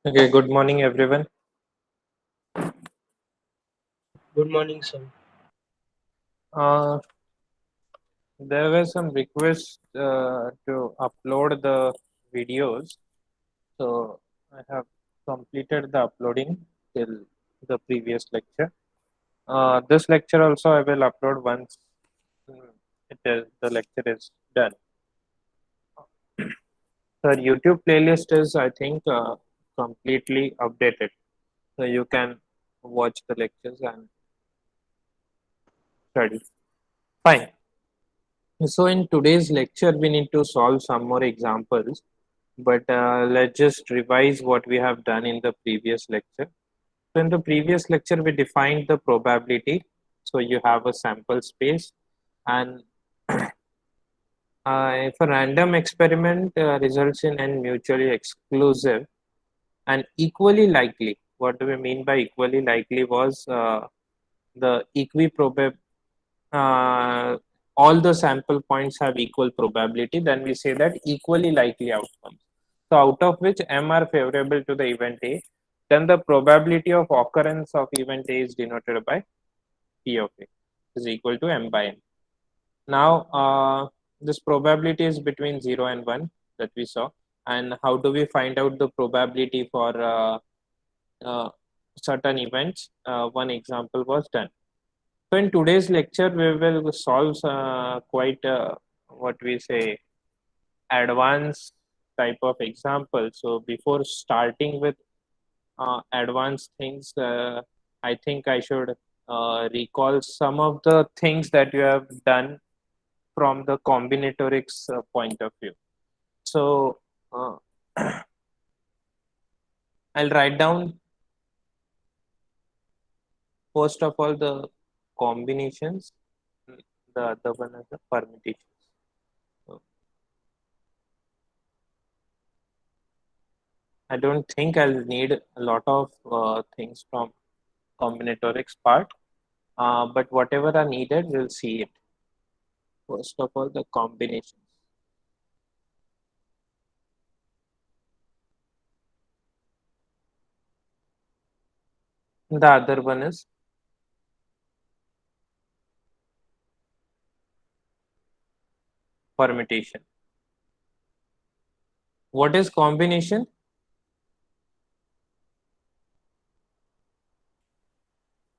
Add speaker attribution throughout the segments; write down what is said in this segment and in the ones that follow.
Speaker 1: Okay, good morning, everyone.
Speaker 2: Good morning, sir.
Speaker 1: Uh, there were some requests to upload the videos, so I have completed the uploading till the previous lecture. This lecture also I will upload once the lecture is done. The YouTube playlist is, I think, completely updated, so you can watch the lectures and study. Fine. So in today's lecture, we need to solve some more examples, but let's just revise what we have done in the previous lecture. So in the previous lecture, we defined the probability. So you have a sample space, and if a random experiment results in n mutually exclusive and equally likely, what do we mean by equally likely was the equiprobab uh, all the sample points have equal probability, then we say that equally likely outcomes. So out of which m are favorable to the event A, then the probability of occurrence of event A is denoted by P of A is equal to m by n. Now this probability is between 0 and 1 that we saw. And how do we find out the probability for uh, certain events? One example was done. So in today's lecture, we will solve quite what we say advanced type of example. So before starting with advanced things, I think I should recall some of the things that you have done from the combinatorics point of view. So uh, I'll write down first of all the combinations, the other one is the permutations. So I don't think I'll need a lot of things from combinatorics part, but whatever are needed, we'll see it. First of all, the combinations. The other one is permutation. What is combination?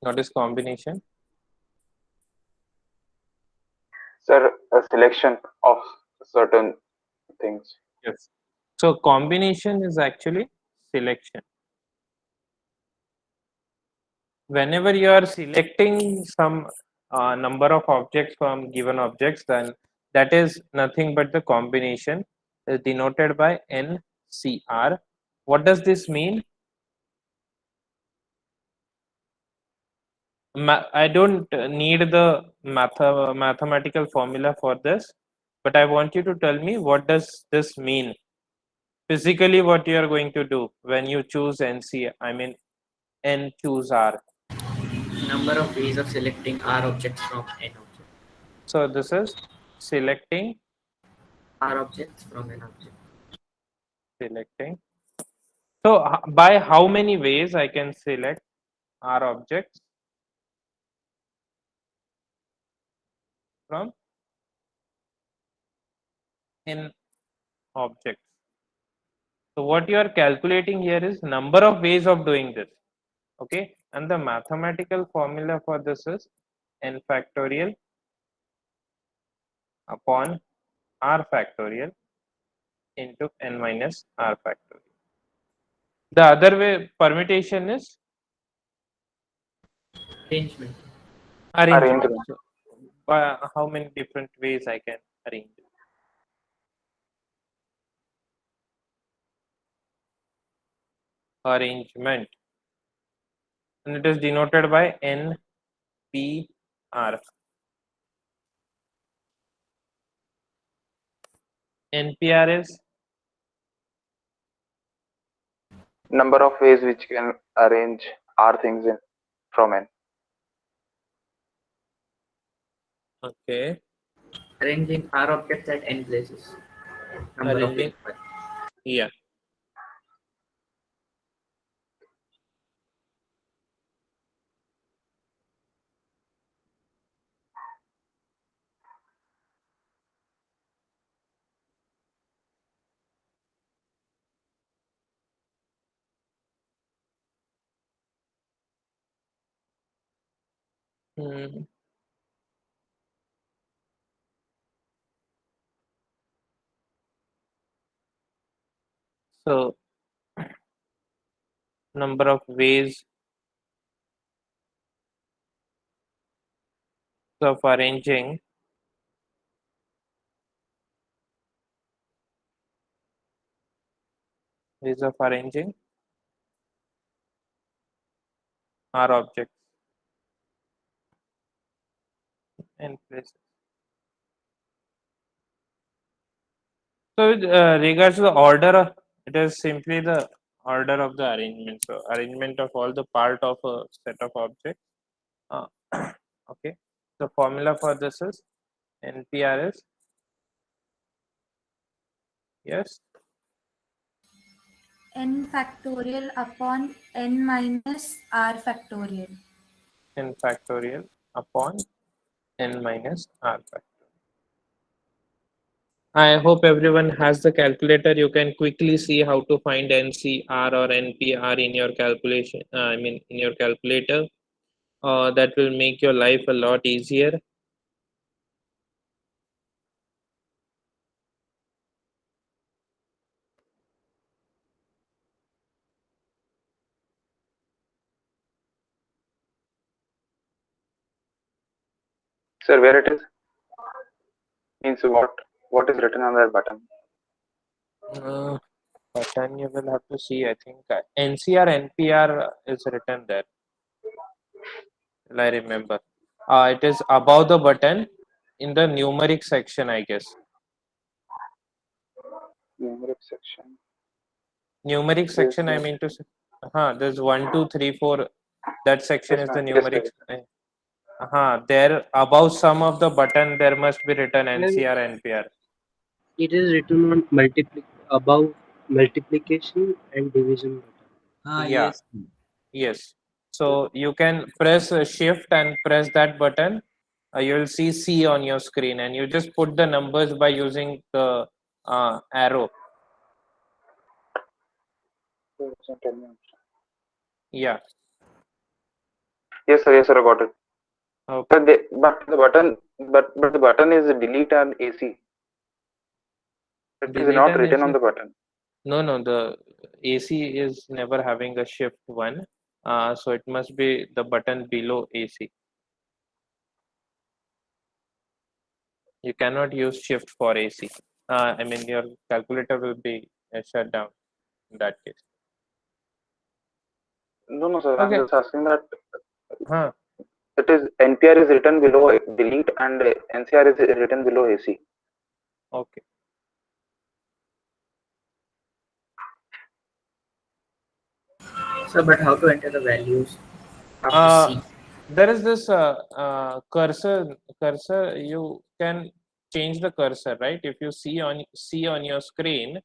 Speaker 1: What is combination?
Speaker 3: Sir, a selection of certain things.
Speaker 1: Yes. So combination is actually selection. Whenever you are selecting some number of objects from given objects, then that is nothing but the combination denoted by NCR. What does this mean? I don't need the mathematical formula for this, but I want you to tell me what does this mean? Physically, what you are going to do when you choose NC, I mean N choose R.
Speaker 2: Number of ways of selecting R objects from N objects.
Speaker 1: So this is selecting,
Speaker 2: R objects from N object.
Speaker 1: selecting. So by how many ways I can select R objects from N objects? So what you are calculating here is number of ways of doing this. Okay, and the mathematical formula for this is n factorial upon r factorial into n minus r factorial. The other way permutation is
Speaker 2: Arrangement.
Speaker 1: arrangement.
Speaker 3: Arrangement.
Speaker 1: So, how many different ways I can arrange it? Arrangement, and it is denoted by NPR. NPR is
Speaker 3: Number of ways which can arrange R things in from N.
Speaker 1: okay.
Speaker 2: Arranging R objects at N places. Number of
Speaker 1: Arranging,
Speaker 2: ways. But
Speaker 1: yeah. Hmm. So number of ways of arranging ways of arranging our objects in places. So with regards to the order, it is simply the order of the arrangement. So arrangement of all the part of a set of objects. Uh, okay. The formula for this is NPR is, yes,
Speaker 4: n factorial upon n minus r factorial.
Speaker 1: n factorial upon n minus r factorial. I hope everyone has the calculator. You can quickly see how to find NCR or NPR in your calculation. I mean, in your calculator. That will make your life a lot easier.
Speaker 3: Sir, where it is? Means what is written on that button?
Speaker 1: Button you will have to see. I think NCR NPR is written there. I remember. It is above the button in the numeric section, I guess.
Speaker 3: Numeric section.
Speaker 1: Numeric section, I mean to say. There's 1, 2, 3, 4. That section
Speaker 3: Yes,
Speaker 1: is the
Speaker 3: ma'am. Yes,
Speaker 1: numeric.
Speaker 3: sir.
Speaker 1: There above some of the button, there must be written
Speaker 5: And
Speaker 1: NCR NPR.
Speaker 5: it is written on above multiplication and division button.
Speaker 1: Yeah.
Speaker 2: Yes.
Speaker 1: Yes. So you can press shift and press that button. You will see C on your screen, and you just put the numbers by using the arrow.
Speaker 3: Tell me.
Speaker 1: Yeah.
Speaker 3: Yes, sir. Yes, sir. I got it.
Speaker 1: Okay.
Speaker 3: But the button is delete and AC. It is
Speaker 1: Delete
Speaker 3: not
Speaker 1: and
Speaker 3: written
Speaker 1: AC.
Speaker 3: on the button.
Speaker 1: No, no. The AC is never having a shift one. So it must be the button below AC. You cannot use shift for AC. I mean, your calculator will be shut down in that case.
Speaker 3: No, sir. I'm
Speaker 1: Okay.
Speaker 3: just asking that
Speaker 1: Huh.
Speaker 3: it is NPR is written below delete and NCR is written below AC.
Speaker 1: Okay.
Speaker 2: So, but how to enter the values after
Speaker 1: Uh,
Speaker 2: C?
Speaker 1: there is this cursor. You can change the cursor, right? If you see on your screen,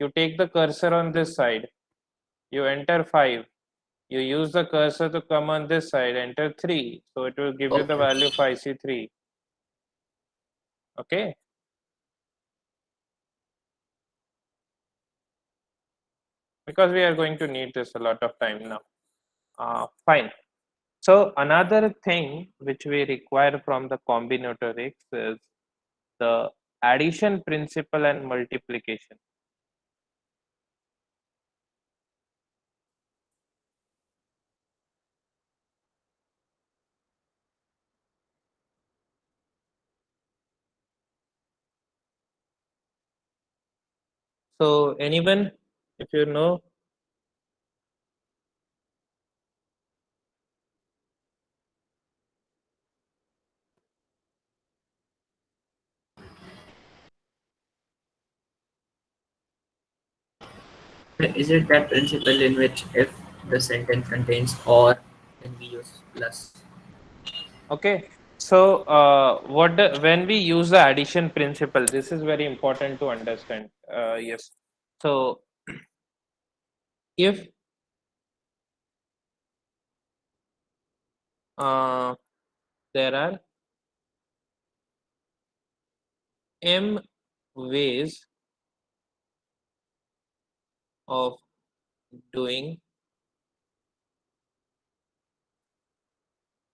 Speaker 1: you take the cursor on this side, you enter 5, you use the cursor to come on this side, enter 3, so it will give you the
Speaker 2: Okay.
Speaker 1: value 5C3. Okay. Because we are going to need this a lot of time now. Fine. So another thing which we require from the combinatorics is the addition principle and multiplication. So anyone, if you know,
Speaker 2: Is it that principle in which if the sentence contains or, then we use plus?
Speaker 1: okay. So when we use the addition principle, this is very important to understand. Yes. So if uh, there are m ways of doing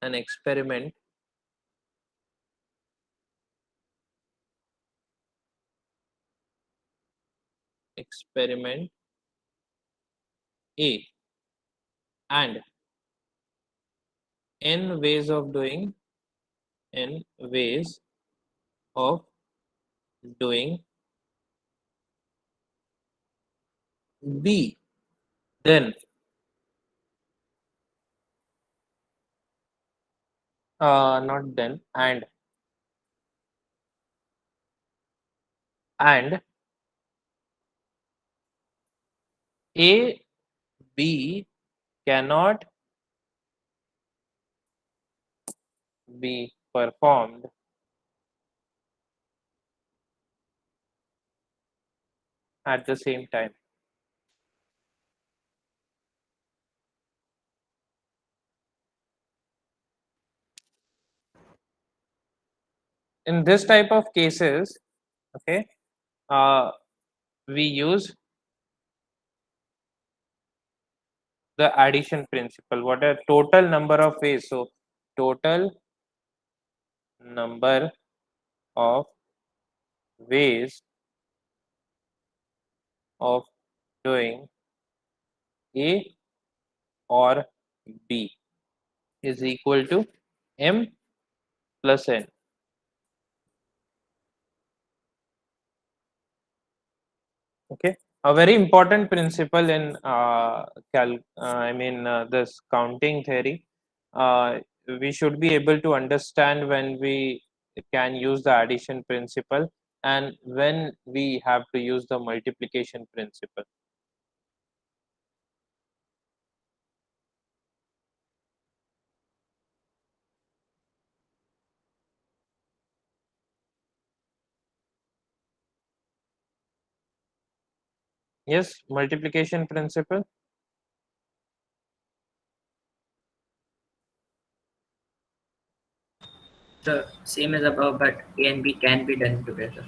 Speaker 1: an experiment experiment A and n ways of doing B, then not then and A, B cannot be performed at the same time. In this type of cases, okay, we use the addition principle. What are total number of ways? So total number of ways of doing A or B is equal to M plus N. Okay, a very important principle in this counting theory. We should be able to understand when we can use the addition principle and when we have to use the multiplication principle. Yes, multiplication principle.
Speaker 2: The same as above, but A and B can be done together.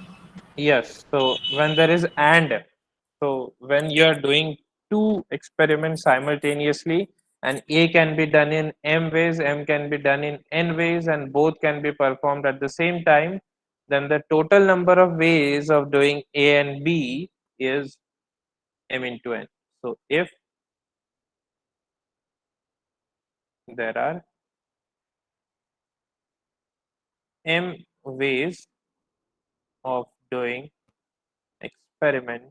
Speaker 1: Yes, so when there is and, so when you are doing two experiments simultaneously and A can be done in M ways, M can be done in N ways, and both can be performed at the same time, then the total number of ways of doing A and B is M into N. So if there are M ways of doing experiment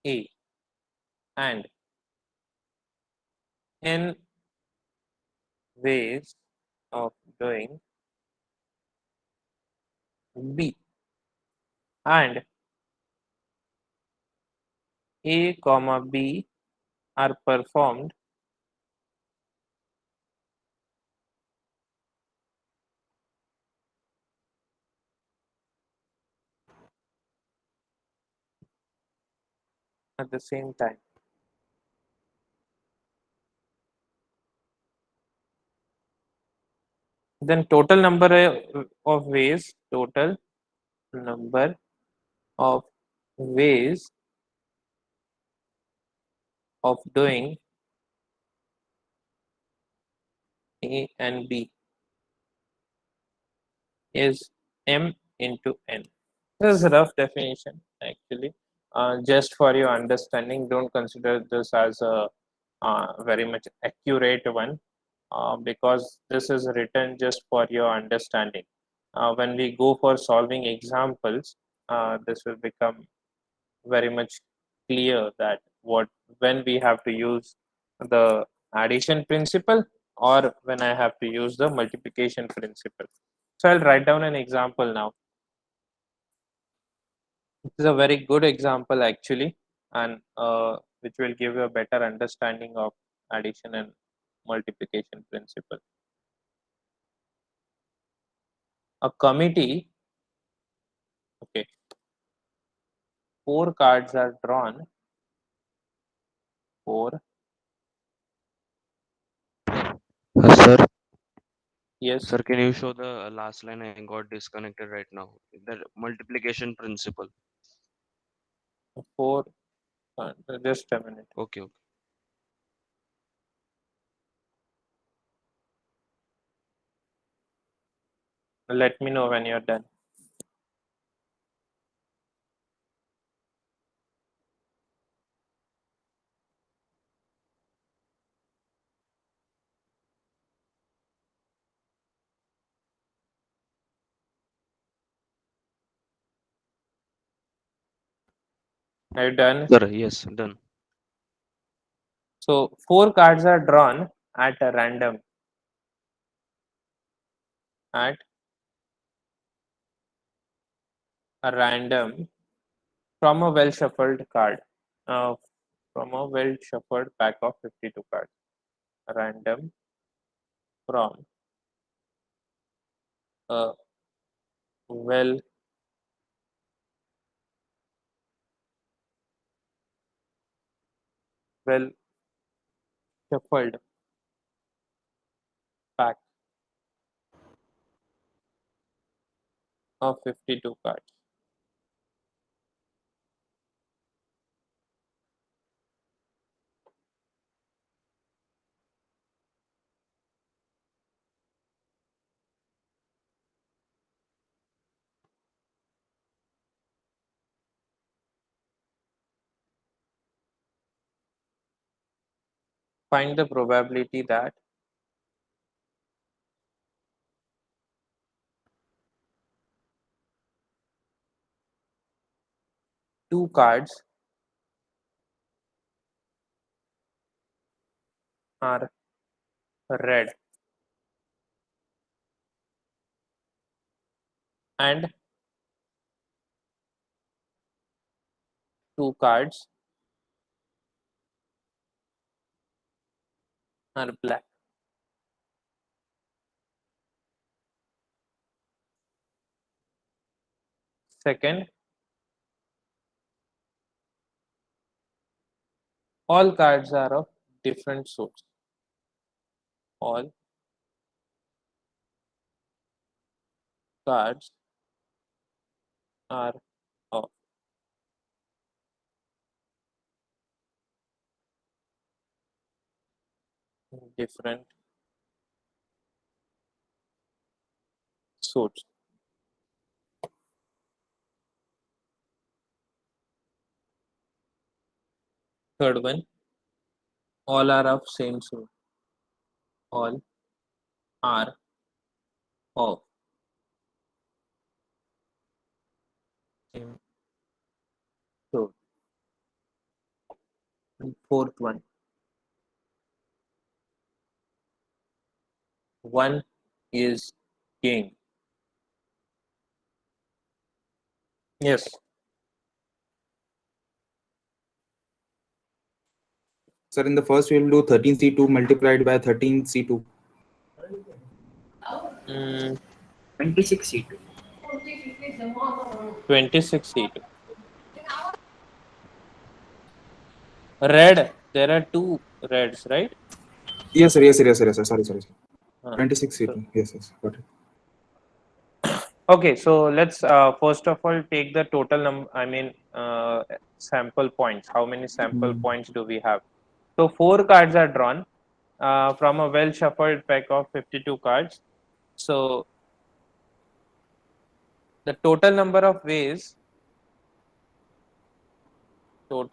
Speaker 1: A and N ways of doing B and A comma B are performed at the same time. Then total number of ways, total number of ways of doing A and B is M into N. This is a rough definition actually. Just for your understanding, don't consider this as a very much accurate one because this is written just for your understanding. When we go for solving examples, this will become very much clear that what when we have to use the addition principle or when I have to use the multiplication principle. So I'll write down an example now. This is a very good example actually, and which will give you a better understanding of addition and multiplication principle. A committee, okay, 4 cards are drawn. 4,
Speaker 6: Sir,
Speaker 1: yes,
Speaker 6: sir, can you show the last line? I got disconnected right now. The multiplication principle.
Speaker 1: 4, just a minute.
Speaker 6: Okay, okay.
Speaker 1: Let me know when you're done. Are you done?
Speaker 6: Sir, yes, done.
Speaker 1: So 4 cards are drawn at a random at a random from a well shuffled card. From a well shuffled pack of 52 cards. Random from a well well shuffled pack of 52 cards. Find the probability that two cards are red and two cards are black. Second, all cards are of different sorts. All cards are of different sorts. Third one, all are of same sort. All are of same sort. And fourth one is king. Yes.
Speaker 7: Sir, in the first we will do 13C2 multiplied by 13C2.
Speaker 2: 26 C2.
Speaker 1: 26 C2. Red, there are two reds, right?
Speaker 7: Yes, sir. Yes, sir. Yes, sir. Yes, sir. Sorry, sorry.
Speaker 1: Uh,
Speaker 7: 26C2. Yes, yes. Got it.
Speaker 1: Okay, so let's first of all take the total number, sample points. How many sample points do we have? So 4 cards are drawn from a well shuffled pack of 52 cards. So the total number of ways 4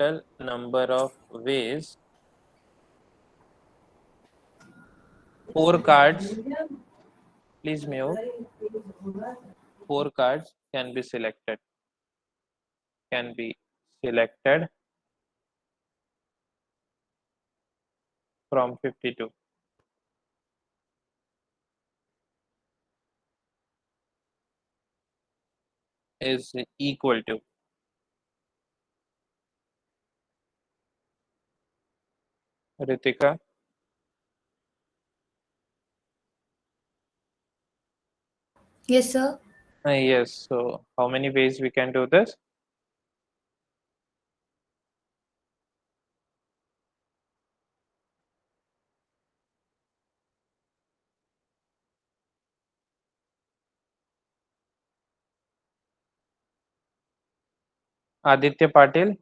Speaker 1: cards, please mute, 4 cards can be selected from 52 is equal to Ritika.
Speaker 4: Yes, sir.
Speaker 1: Yes, so how many ways we can do this? Aditya Patil.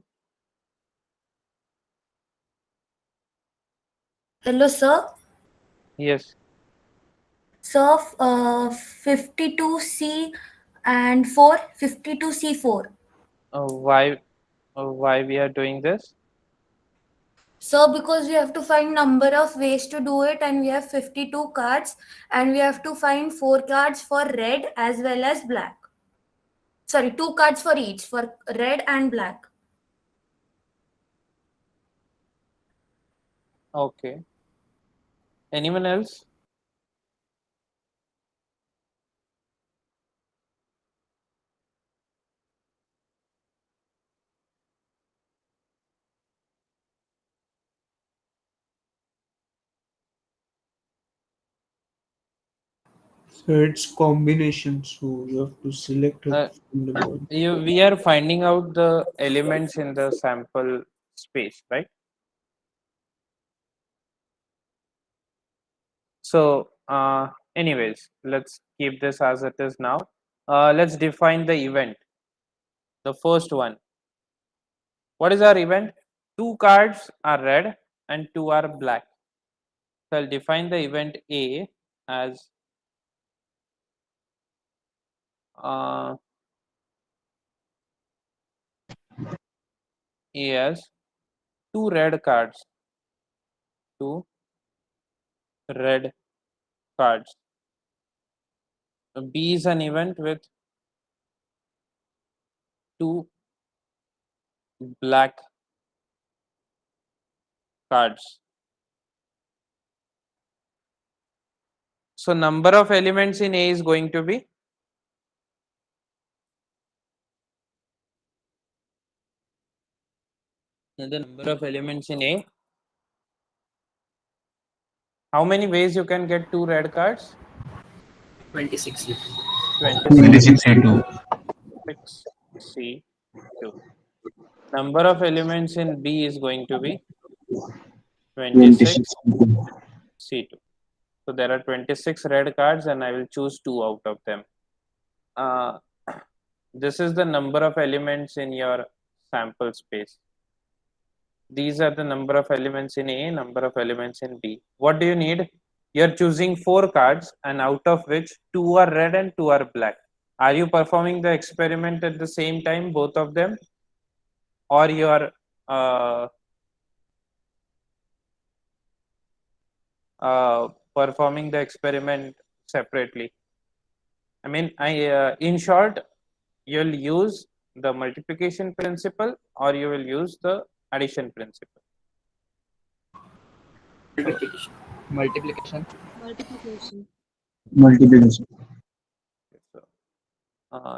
Speaker 4: Hello, sir.
Speaker 1: Yes.
Speaker 4: So 52C and 4, 52C4.
Speaker 1: Why we are doing this?
Speaker 4: So because we have to find number of ways to do it, and we have 52 cards, and we have to find 4 cards for red as well as black. Sorry, 2 cards for each, for red and black.
Speaker 1: Okay. Anyone else?
Speaker 8: So it's combination. So you have to select
Speaker 1: Uh,
Speaker 8: from the board.
Speaker 1: We are finding out the elements in the sample space, right? So anyways, let's keep this as it is now. Let's define the event. The first one. What is our event? 2 cards are red and 2 are black. So I'll define the event A as A as 2 red cards. 2 red cards. B is an event with 2 black cards. So number of elements in A is going to be the number of elements in A. How many ways you can get 2 red cards?
Speaker 2: 26.
Speaker 1: 26
Speaker 9: C2.
Speaker 1: C2. Number of elements in B is going to be
Speaker 9: 26.
Speaker 1: 26 C2. So there are 26 red cards and I will choose 2 out of them. This is the number of elements in your sample space. These are the number of elements in A, number of elements in B. What do you need? You're choosing 4 cards and out of which 2 are red and 2 are black. Are you performing the experiment at the same time, both of them? Or you are performing the experiment separately? I mean, in short, you'll use the multiplication principle or you will use the addition principle.
Speaker 2: Multiplication.
Speaker 10: Multiplication.
Speaker 9: Multiplication.
Speaker 1: So,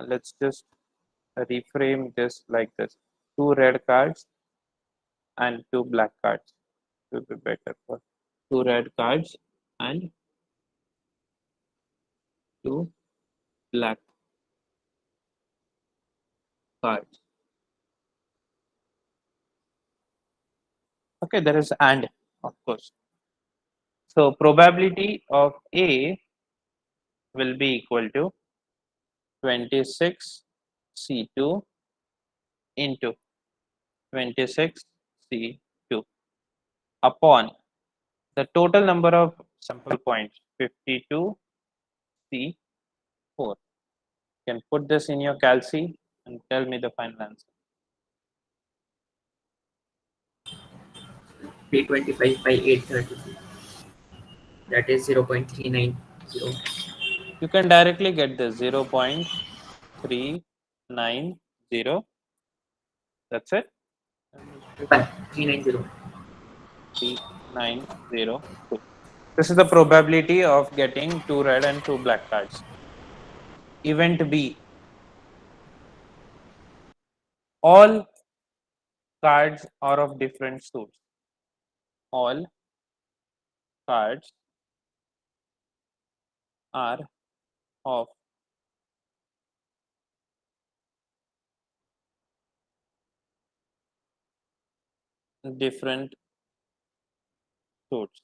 Speaker 1: let's just reframe this like this: 2 red cards and 2 black cards. It will be better for 2 red cards and 2 black cards. Okay, there is and, of course. So probability of A will be equal to 26 C2 into 26 C2 upon the total number of sample points 52 C4. You can put this in your calci and tell me the final answer.
Speaker 2: 325 by 832. That is 0.390.
Speaker 1: You can directly get this 0.390. That's it.
Speaker 2: 390.
Speaker 1: 3902. This is the probability of getting 2 red and 2 black cards. Event B. All cards are of different suits. All cards are of different suits.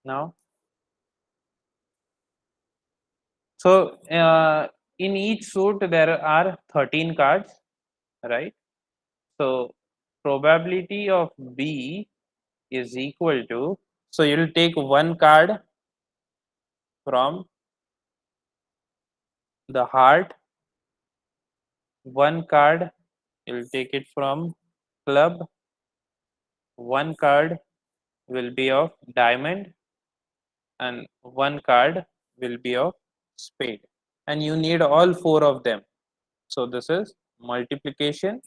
Speaker 1: Now, so in each suit there are 13 cards, right? So probability of B is equal to So you'll take one card from the heart, one card you'll take it from club, one card will be of diamond, and one card will be of spade, and you need all four of them. So this is multiplication,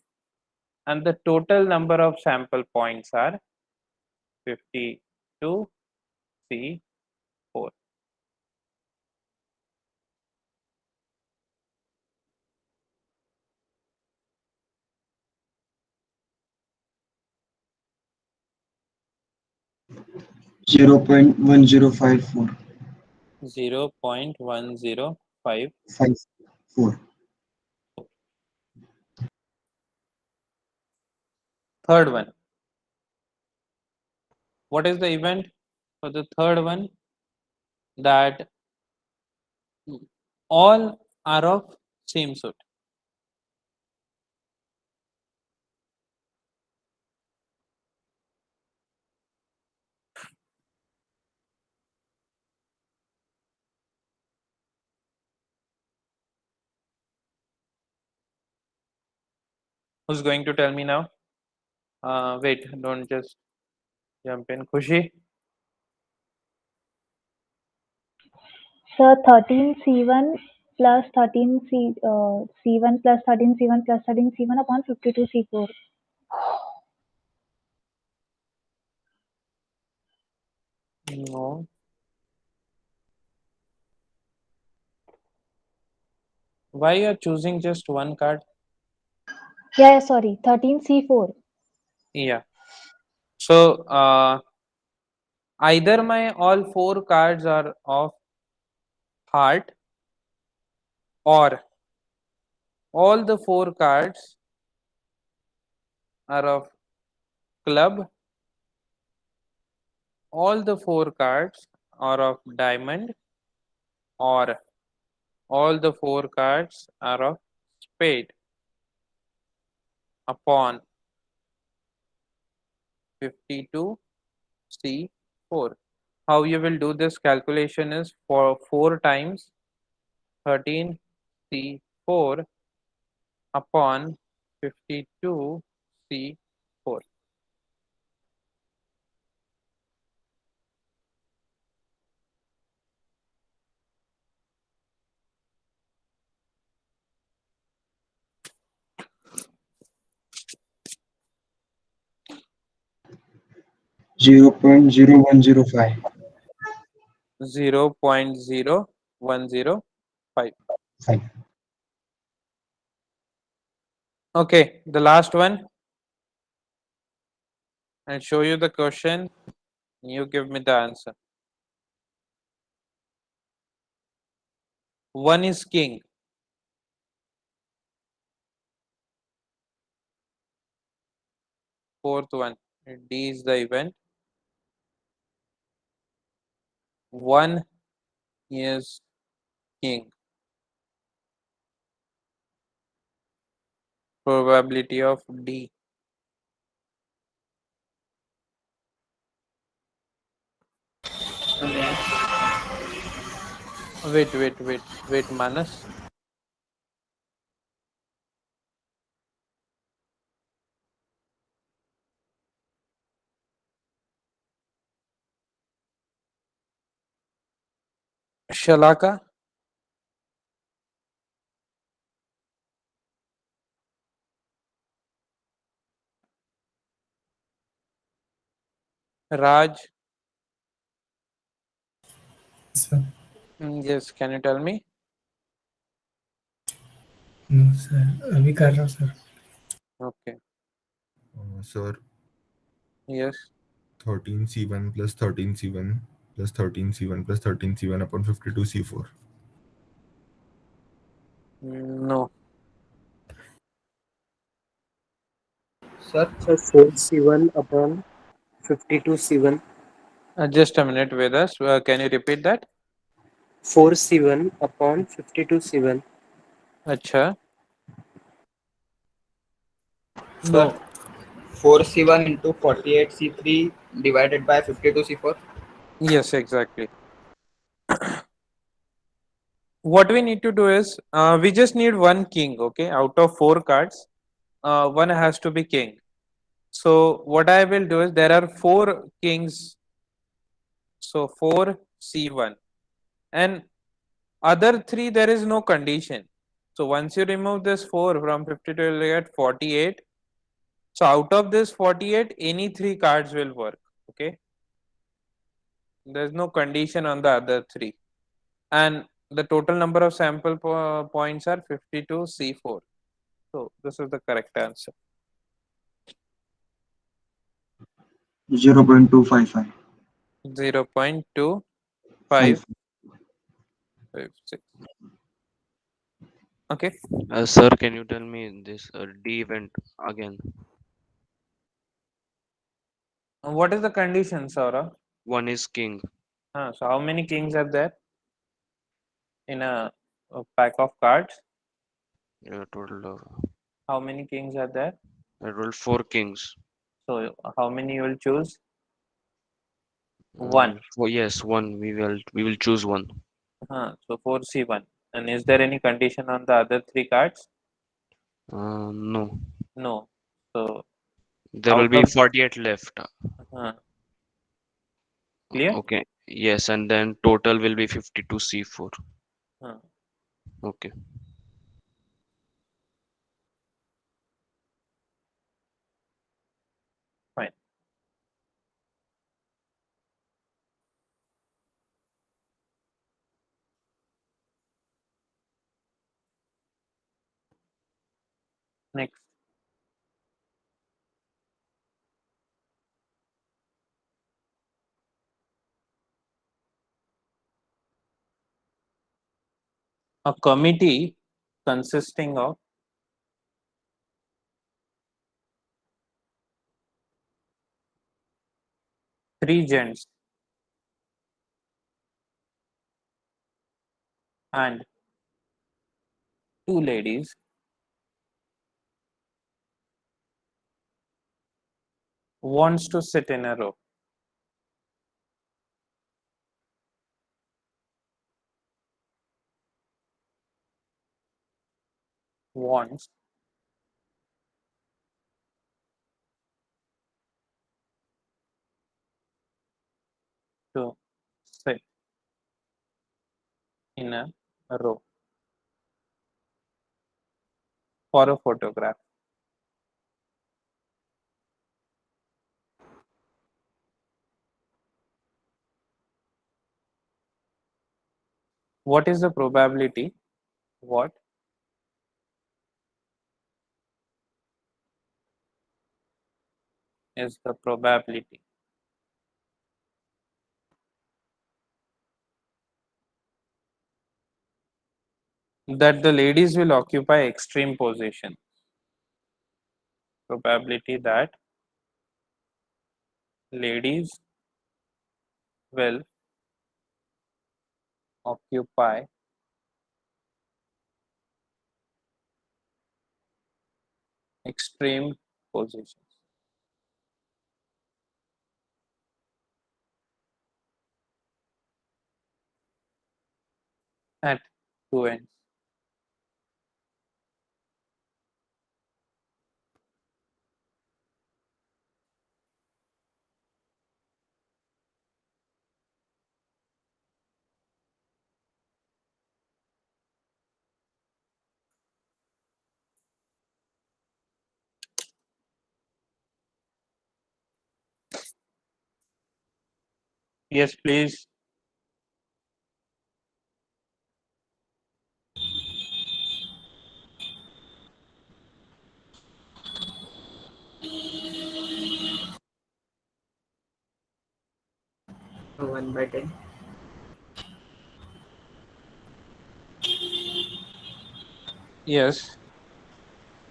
Speaker 1: and the total number of sample points are 52 C4.
Speaker 10: Zero point 1054.
Speaker 1: 0.1054.
Speaker 10: 54.
Speaker 1: Third one. What is the event for the third one? That all are of same suit. Who's going to tell me now? Wait, don't just jump in. Khushi?
Speaker 11: Sir, 13C1 plus 13C1 plus 13C1 plus 13C1 upon 52C4.
Speaker 1: No. Why you are choosing just one card?
Speaker 11: Yeah, sorry, 13C4.
Speaker 1: Yeah. So either my all four cards are of heart, or all the four cards are of club, all the four cards are of diamond, or all the four cards are of spade upon 52 C4. How you will do this calculation is for 4 times 13 C4 upon 52 C4.
Speaker 10: Zero point 0105.
Speaker 1: 0.0105.
Speaker 10: 5.
Speaker 1: Okay, the last one. I'll show you the question. You give me the answer. One is king. Fourth one. D is the event. One is king. Probability of D. Wait, Manas. Shalaka. Raj.
Speaker 8: Sir.
Speaker 1: Yes, can you tell me?
Speaker 8: No, sir. अभी कर रहा हूँ, sir.
Speaker 1: Okay.
Speaker 12: Sir,
Speaker 1: Yes.
Speaker 12: 13C1 plus 13C1 plus 13C1 plus 13C1 upon 52C4.
Speaker 1: No.
Speaker 5: Sir, 4C1 upon 52C1.
Speaker 1: Just a minute with us. Can you repeat that?
Speaker 5: 4C1 upon 52C1.
Speaker 1: Acha.
Speaker 2: Sir, 4C1 into 48C3 divided by 52C4.
Speaker 1: Yes, exactly. What we need to do is we just need one king. Okay, out of 4 cards, one has to be king. So what I will do is there are 4 kings. So 4 c1 and other 3 there is no condition. So once you remove this 4 from 52, you will get 48. So out of this 48, any 3 cards will work. Okay, there's no condition on the other 3, and the total number of sample points are 52 c4. So this is the correct answer.
Speaker 10: 0.255.
Speaker 1: 0.256. Okay.
Speaker 6: Sir, can you tell me this D event again?
Speaker 1: What is the condition, Saurabh?
Speaker 6: One is king.
Speaker 1: So how many kings are there in a pack of cards?
Speaker 6: Total.
Speaker 1: How many kings are there?
Speaker 6: I rolled 4 kings.
Speaker 1: So how many you will choose? One.
Speaker 6: Yes, one. We will choose one.
Speaker 1: So 4c1. And is there any condition on the other 3 cards?
Speaker 6: No.
Speaker 1: No. So
Speaker 6: There will
Speaker 1: out
Speaker 6: be
Speaker 1: of
Speaker 6: 48 left.
Speaker 1: clear?
Speaker 6: Okay. Yes, and then total will be 52 c4. Okay.
Speaker 1: Fine. Next. A committee consisting of 3 gents and 2 ladies wants to sit in a row. Wants to sit in a row for a photograph. What is the probability? What is the probability that the ladies will occupy extreme position? Probability that ladies will occupy extreme positions at 2 ends. Yes, please.
Speaker 2: So 1/10.
Speaker 1: Yes.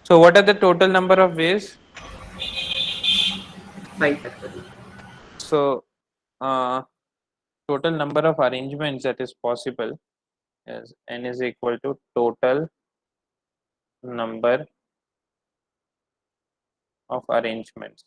Speaker 1: So what are the total number of ways?
Speaker 2: 5 factorial.
Speaker 1: So total number of arrangements that is possible is n is equal to total number of arrangements.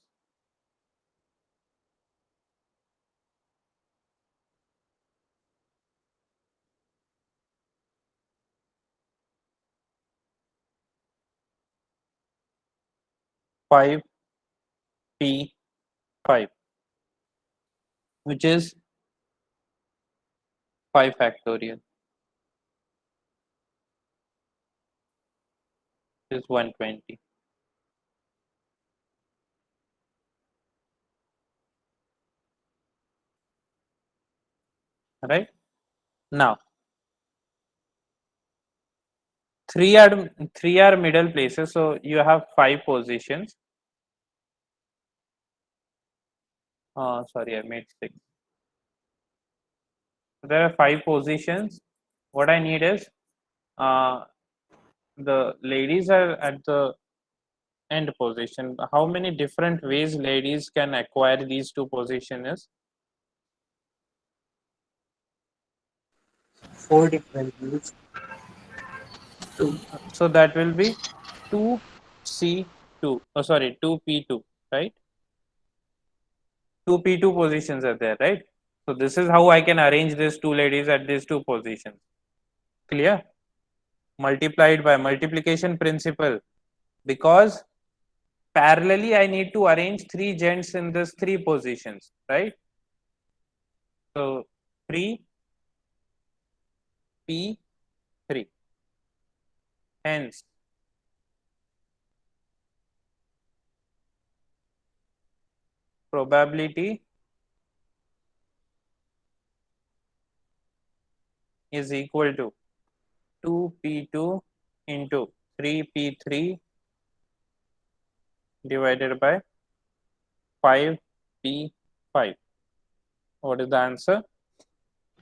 Speaker 1: 5p5, which is 5 factorial, is 120. Right? Now, three are middle places, so you have 5 positions. Sorry, I made 6. There are 5 positions. What I need is the ladies are at the end position. How many different ways ladies can acquire these 2 positions?
Speaker 5: 4 different views.
Speaker 1: So that will be 2C2. Oh, sorry, 2P2, right? 2P2 positions are there, right? So this is how I can arrange these 2 ladies at these 2 positions. Clear? Multiplied by multiplication principle, because parallelly I need to arrange 3 gents in this 3 positions, right? So 3P3. Hence, probability is equal to 2P2 into 3P3 divided by 5P5. What is the answer?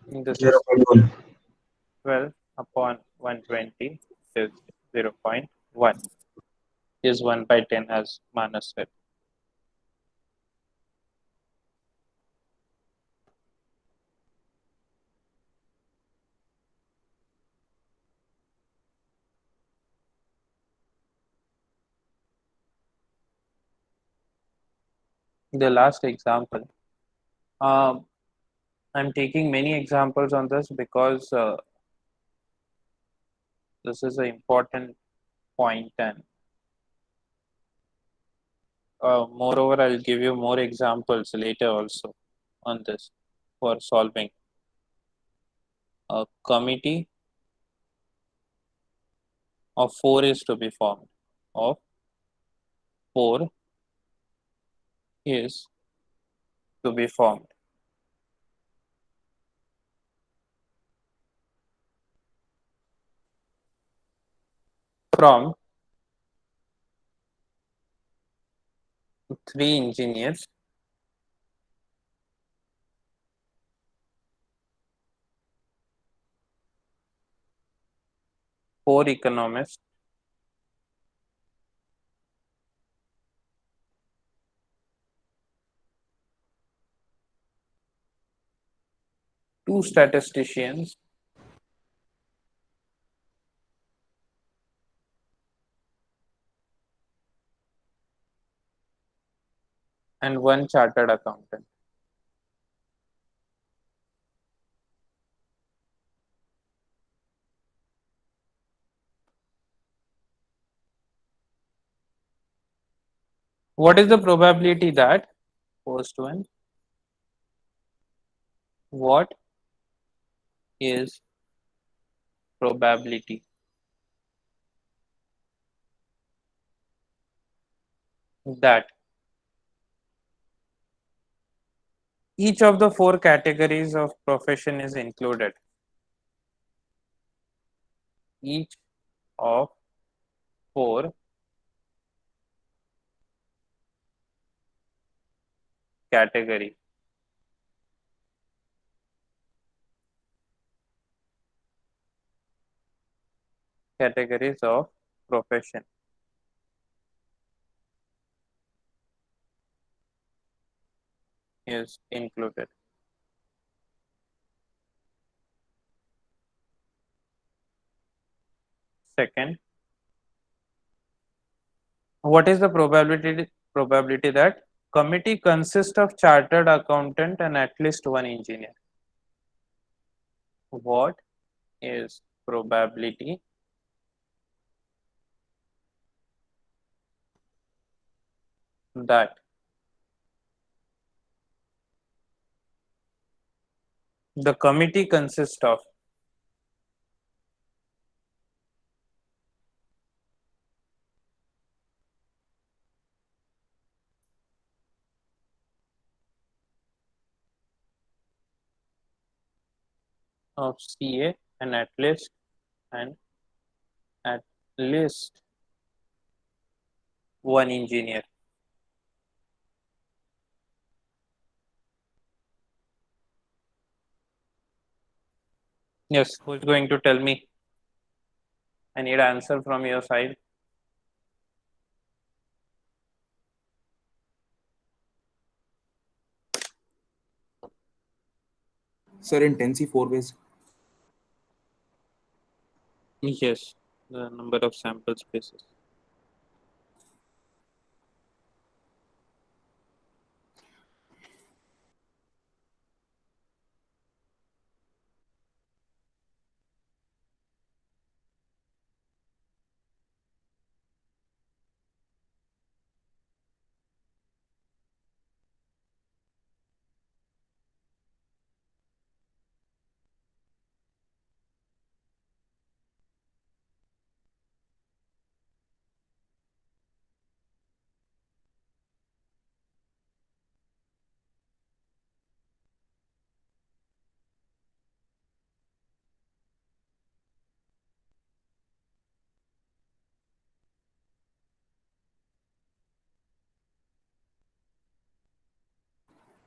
Speaker 1: This is
Speaker 10: 0.1.
Speaker 1: 12 upon 120 is 0.1. Is 1 by 10 as Manas said. The last example. I'm taking many examples on this because this is an important point, and moreover, I'll give you more examples later also on this for solving. A committee of 4 is to be formed. Of 4 is to be formed. From 3 engineers, 4 economists, 2 statisticians, and 1 chartered accountant. What is the probability that, first one, what is probability that each of the 4 categories of profession is included? Each of 4 categories of profession is included. Second, what is the probability that committee consists of chartered accountant and at least 1 engineer? What is probability that the committee consists of CA and at least one engineer. Yes, who's going to tell me? I need an answer from your side.
Speaker 7: Sir, in 10C 4 ways.
Speaker 1: Yes, the number of sample spaces.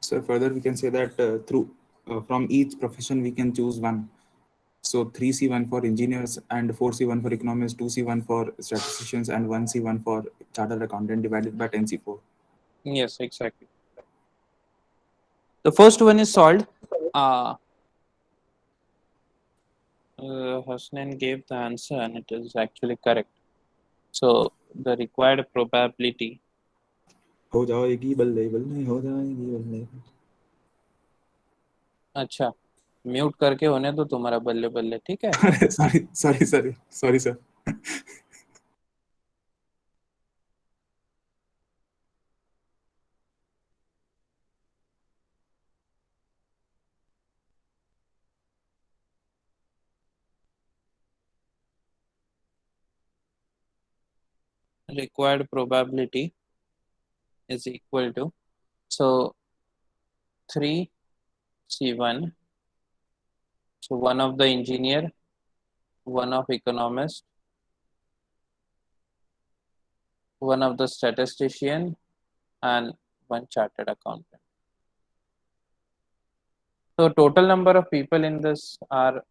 Speaker 7: So further, we can say that from each profession we can choose one. So 3C1 for engineers and 4C1 for economists, 2C1 for statisticians, and 1C1 for chartered accountant divided by 10C4.
Speaker 1: Yes, exactly. The first one is solved. Hasnan gave the answer and it is actually correct. So the required probability.
Speaker 7: हो जाएगी बल्ले बल्ले हो जाएगी बल्ले.
Speaker 1: अच्छा, mute करके होने दो तुम्हारा बल्ले बल्ले, ठीक है?
Speaker 7: sorry sir.
Speaker 1: Required probability is equal to, so 3C1, so one of the engineer, one of economist, one of the statistician, and one chartered accountant. So total number of people in this are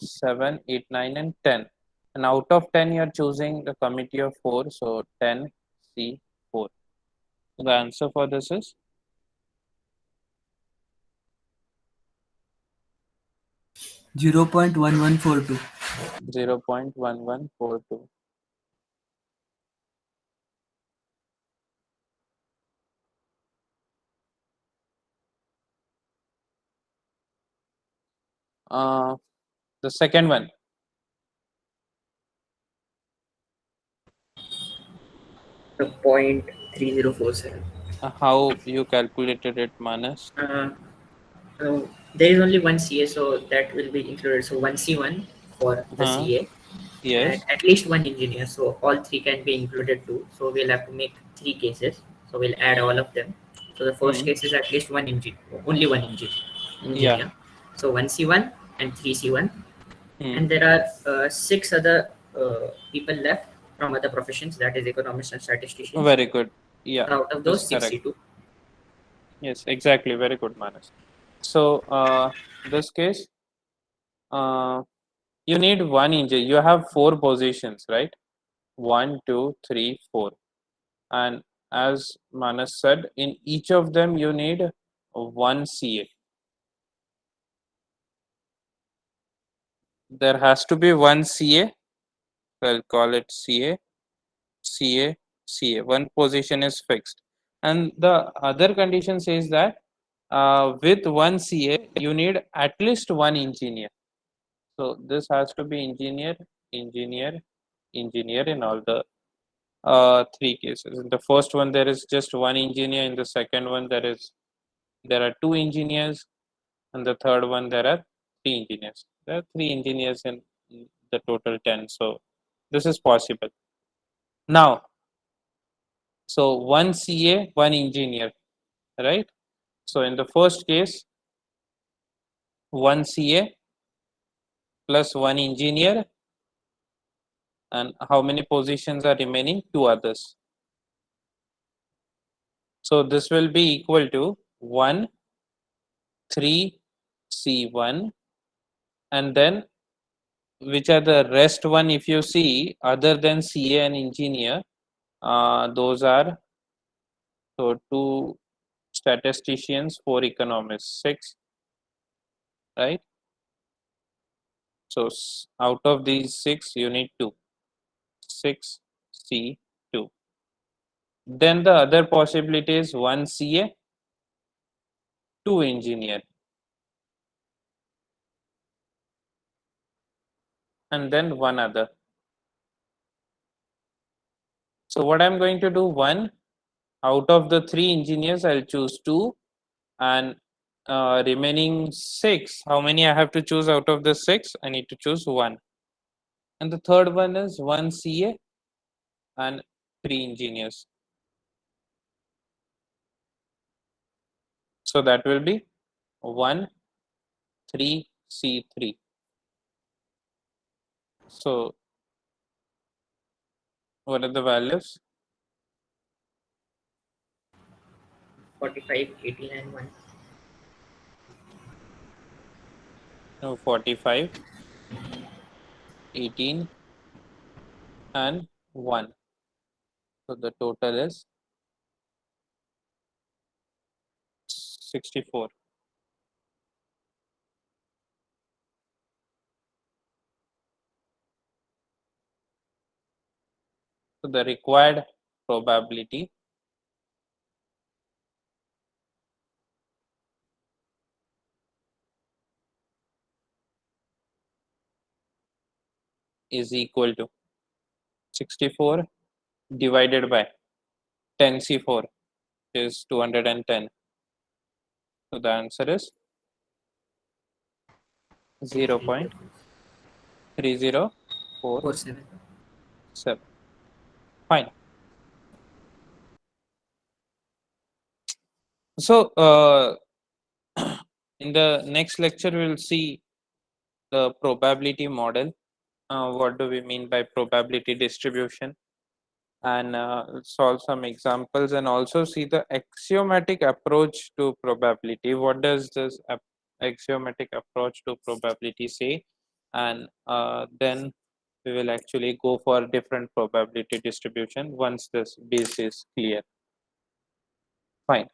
Speaker 1: 7, 8, 9, and 10. And out of 10, you're choosing the committee of 4, so 10C4. So the answer for this is
Speaker 2: 0.1142.
Speaker 1: 0.1142. The second one.
Speaker 2: The 0.3047.
Speaker 1: How you calculated it, Manas?
Speaker 2: So there is only one CA, so that will be included. So 1C1 for the CA.
Speaker 1: Yes.
Speaker 2: And at least one engineer, so all three can be included too. So we'll have to make 3 cases. So we'll add all of them. So the first case is at least one engineer, only one engineer.
Speaker 1: Yeah.
Speaker 2: So 1C1 and 3C1, and there are 6 other people left from other professions, that is economists and statisticians.
Speaker 1: Very good. Yeah.
Speaker 2: Out of those,
Speaker 1: that's
Speaker 2: 62.
Speaker 1: Yes, exactly. Very good, Manas. So this case, you need one engineer. You have 4 positions, right? 1, 2, 3, 4. And as Manas said, in each of them you need one CA. There has to be one CA. I'll call it CA, CA, CA. One position is fixed. And the other condition says that with one CA, you need at least one engineer. So this has to be engineer, engineer, engineer in all the three cases. In the first one, there is just one engineer. In the second one, there are two engineers. And the third one, there are three engineers. There are three engineers in the total 10. So this is possible. Now, so one CA, one engineer, right? So in the first case, one CA plus one engineer, and how many positions are remaining? Two others. So this will be equal to 1, 3, C1, and then which are the rest one, if you see, other than CA and engineer, those are, so 2 statisticians, 4 economists, 6, right? So out of these 6, you need 2, 6 C2. Then the other possibility is 1 CA, 2 engineer, and then one other. So what I'm going to do, one out of the 3 engineers, I'll choose 2, and remaining 6, how many I have to choose out of the 6? I need to choose 1. And the third one is 1 CA and 3 engineers. So that will be 1, 3, C3. So what are the values?
Speaker 2: 45, 18, and 1.
Speaker 1: No, 45, 18, and 1. So the total is 64. So the required probability is equal to 64 divided by 10 C4 is 210. So the answer is 0.3047. Fine. So in the next lecture, we'll see the probability model. What do we mean by probability distribution? And solve some examples, and also see the axiomatic approach to probability. What does this axiomatic approach to probability say? And then we will actually go for different probability distribution once this base is clear. Fine.